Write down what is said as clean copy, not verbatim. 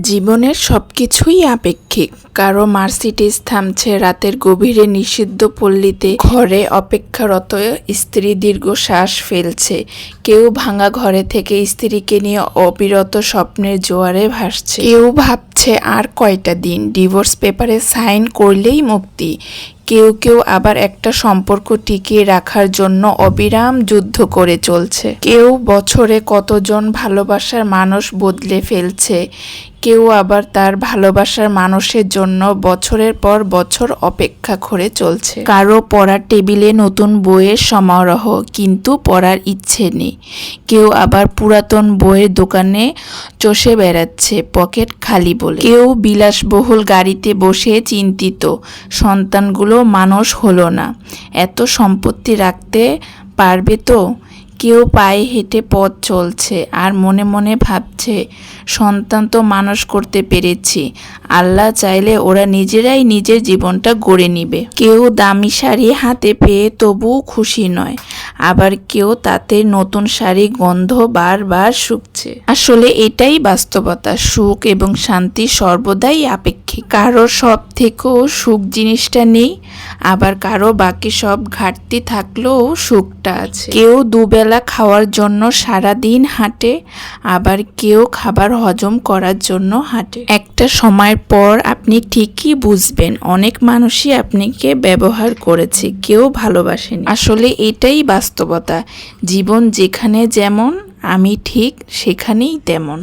জীবনের সবকিছুই আপেক্ষিক। কারো মার্সিডিজ থামছে রাতের গভীরে নিষিদ্ধ পল্লীতে, ঘরে অপেক্ষারত স্ত্রী দীর্ঘশ্বাস ফেলছে, কেউ ভাঙা ঘরে থেকে স্ত্রীকে নিয়ে অবিরত স্বপ্নের জোয়ারে ভাসছে, কেউ ভাবছে আর কয়টা দিন ডিভোর্স পেপারে সাইন করলেই মুক্তি। কেউ কেউ আবার একটা সম্পর্ক টিকিয়ে রাখার জন্য অবিরাম যুদ্ধ করে চলছে। কেউ বছরে কতজন ভালোবাসার মানুষ বদলে ফেলছে, কেউ আবার তার ভালোবাসার মানুষের জন্য বছরের পর বছর অপেক্ষা করে চলছে। কারো পড়ার টেবিলে নতুন বইয়ের সমারোহ, কিন্তু পড়ার ইচ্ছে নেই। কেউ আবার পুরাতন বইয়ের দোকানে চষে বেড়াচ্ছে পকেট খালি বলে। কেউ বিলাসবহুল গাড়িতে বসে চিন্তিত, সন্তানগুলো মানুষ হলো না, এত সম্পত্তি রাখতে পারবে তো। কেউ পায়ে হেঁটে পথ চলছে আর মনে মনে ভাবছে, সন্তান তো মানুষ করতে পেরেছি, আল্লাহ চাইলে ওরা নিজেরাই নিজের জীবনটা গড়ে নিবে। কেউ দামি শাড়ি হাতে পেয়ে তবুও খুশি নয়, আবার কেউ তাতে নতুন শাড়ি গন্ধ বারবার শুকছে। আসলে এটাই বাস্তবতা, সুখ এবং শান্তি সর্বদাই আপেক্ষিক। কারো সব থেকেও সুখ জিনিসটা নেই, আবার কারো বাকি সব ঘাটতি থাকলেও সুখটা আছে। কেউ দুবেলা খাওয়ার জন্য সারা দিন হাঁটে, আবার কেউ খাবার হজম করার জন্য হাঁটে। একটা সময়ের পর আপনি ঠিকই বুঝবেন, অনেক মানুষই আপনাকে ব্যবহার করেছে, কেউ ভালোবাসেনি। আসলে এটাই বাস্তবতা, জীবন যেখানে যেমন, আমি ঠিক সেখানেই তেমন।